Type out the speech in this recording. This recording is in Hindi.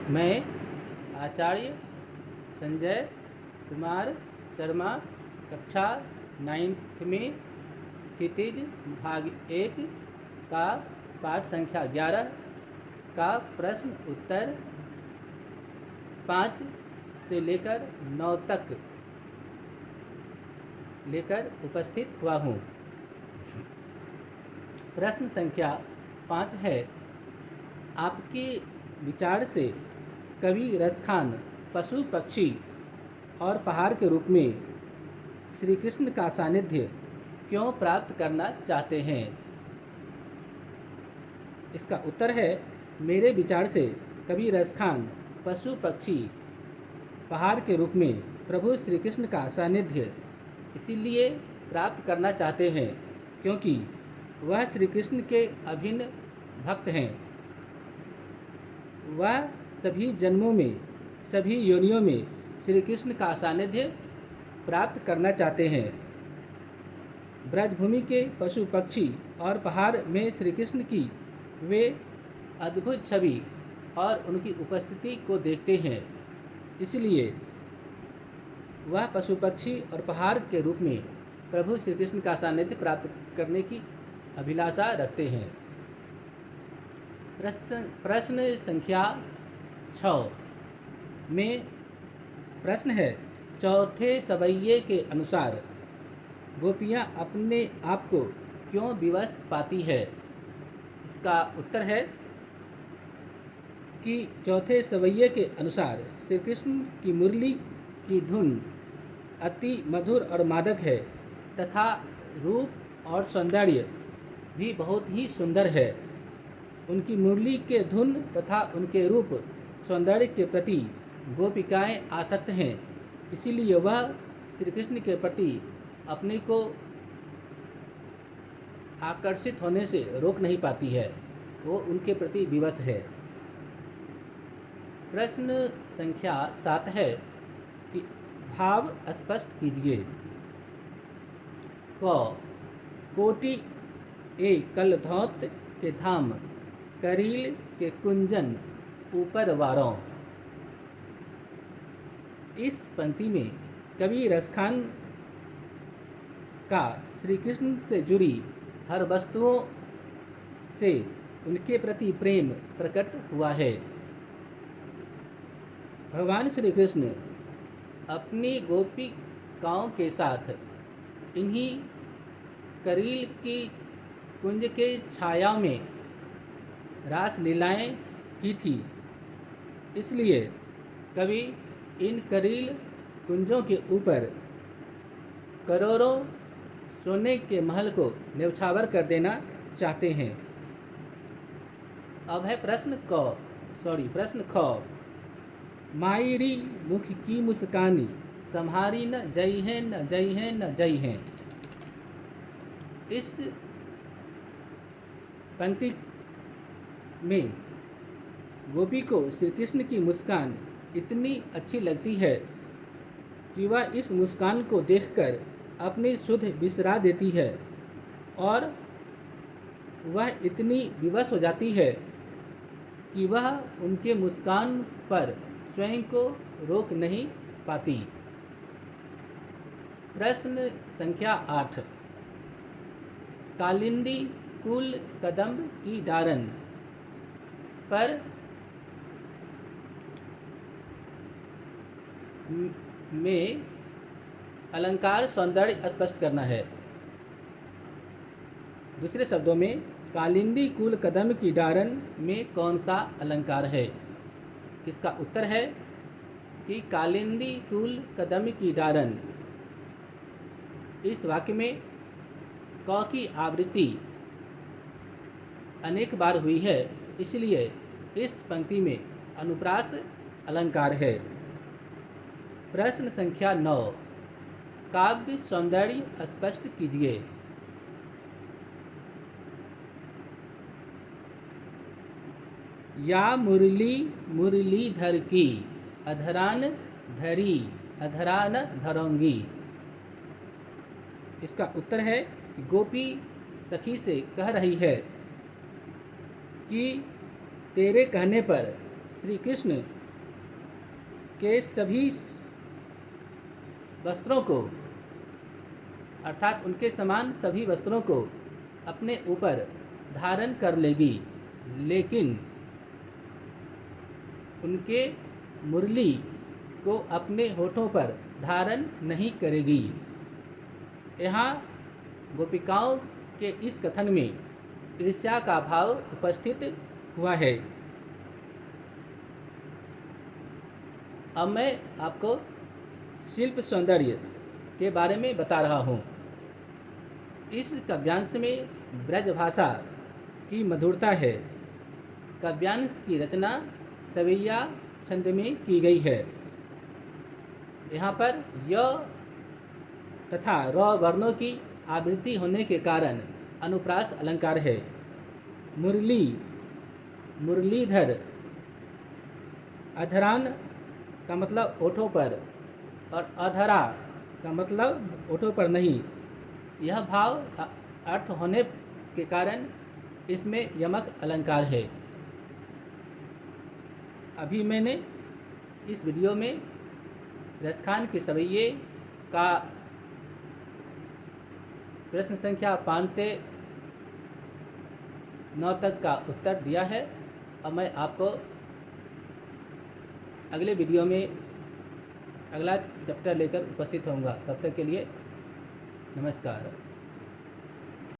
मैं आचार्य संजय कुमार शर्मा कक्षा 9th में क्षितिज भाग 1 का पाठ संख्या 11 का प्रश्न उत्तर 5 से लेकर 9 तक लेकर उपस्थित हुआ हूँ। प्रश्न संख्या 5 है, आपके विचार से कवि रसखान पशु पक्षी और पहाड़ के रूप में श्री कृष्ण का सानिध्य क्यों प्राप्त करना चाहते हैं? इसका उत्तर है, मेरे विचार से कवि रसखान पशु पक्षी पहाड़ के रूप में प्रभु श्री कृष्ण का सानिध्य इसीलिए प्राप्त करना चाहते हैं क्योंकि वह श्री कृष्ण के अभिन्न भक्त हैं। वह सभी जन्मों में सभी योनियों में श्री कृष्ण का सानिध्य प्राप्त करना चाहते हैं। ब्रजभूमि के पशु पक्षी और पहाड़ में श्री कृष्ण की वे अद्भुत छवि और उनकी उपस्थिति को देखते हैं, इसलिए वह पशु पक्षी और पहाड़ के रूप में प्रभु श्री कृष्ण का सानिध्य प्राप्त करने की अभिलाषा रखते हैं। प्रश्न संख्या 6 में प्रश्न है, चौथे सवैये के अनुसार गोपियाँ अपने आप को क्यों विवश पाती है? इसका उत्तर है कि चौथे सवैये के अनुसार श्री कृष्ण की मुरली की धुन अति मधुर और मादक है तथा रूप और सौंदर्य भी बहुत ही सुंदर है। उनकी मुरली के धुन तथा उनके रूप सौंदर्य के प्रति गोपिकाएं आसक्त हैं, इसीलिए वह श्री कृष्ण के प्रति अपने को आकर्षित होने से रोक नहीं पाती है, वो उनके प्रति विवश है। प्रश्न संख्या 7 है कि भाव स्पष्ट कीजिए। क कोटि ए कलधौत के धाम करील के कुंजन ऊपर वारों। इस पंक्ति में कवि रसखान का श्री कृष्ण से जुड़ी हर वस्तुओं से उनके प्रति प्रेम प्रकट हुआ है। भगवान श्री कृष्ण अपनी गोपिकाओं के साथ इन्हीं करील की कुंज के छाया में रास लीलाएं की थी, इसलिए कवि इन करील कुंजों के ऊपर करोड़ों सोने के महल को न्यौछावर कर देना चाहते हैं। अब है प्रश्न ख। मायरी मुख की मुस्कानी संहारी न जय है न जय है न जय है। इस पंक्ति में गोपी को श्री कृष्ण की मुस्कान इतनी अच्छी लगती है कि वह इस मुस्कान को देखकर अपनी सुध बिसरा देती है और वह इतनी विवश हो जाती है कि वह उनके मुस्कान पर स्वयं को रोक नहीं पाती। प्रश्न संख्या 8, कालिंदी कुल कदम्ब की डारन पर में अलंकार सौंदर्य स्पष्ट करना है। दूसरे शब्दों में कालिंदी कुल कदम्ब की डारन में कौन सा अलंकार है? इसका उत्तर है कि कालिंदी कुल कदम्ब की डारन। इस वाक्य में क की आवृत्ति अनेक बार हुई है, इसलिए इस पंक्ति में अनुप्रास अलंकार है। प्रश्न संख्या 9, काव्य सौंदर्य स्पष्ट कीजिए। या मुरली मुरलीधर की अधरान धरी अधरान धरोंगी। इसका उत्तर है कि गोपी सखी से कह रही है कि तेरे कहने पर श्री कृष्ण के सभी वस्त्रों को, अर्थात उनके समान सभी वस्त्रों को अपने ऊपर धारण कर लेगी, लेकिन उनके मुरली को अपने होठों पर धारण नहीं करेगी। यहाँ गोपिकाओं के इस कथन में ईर्ष्या का भाव उपस्थित हुआ है। अब मैं आपको शिल्प सौंदर्य के बारे में बता रहा हूँ। इस काव्यांश में ब्रज भाषा की मधुरता है। काव्यांश की रचना सवैया छंद में की गई है। यहाँ पर य तथा र वर्णों की आवृत्ति होने के कारण अनुप्रास अलंकार है। मुरली, मुरलीधर, अधरान का मतलब ओठों पर और अधरा का मतलब ओठों पर नहीं। यह भाव अर्थ होने के कारण इसमें यमक अलंकार है। अभी मैंने इस वीडियो में रसखान के सवैये का प्रश्न संख्या 5 से 9 तक का उत्तर दिया है। अब मैं आपको अगले वीडियो में अगला चैप्टर लेकर उपस्थित होऊंगा। तब तक के लिए नमस्कार।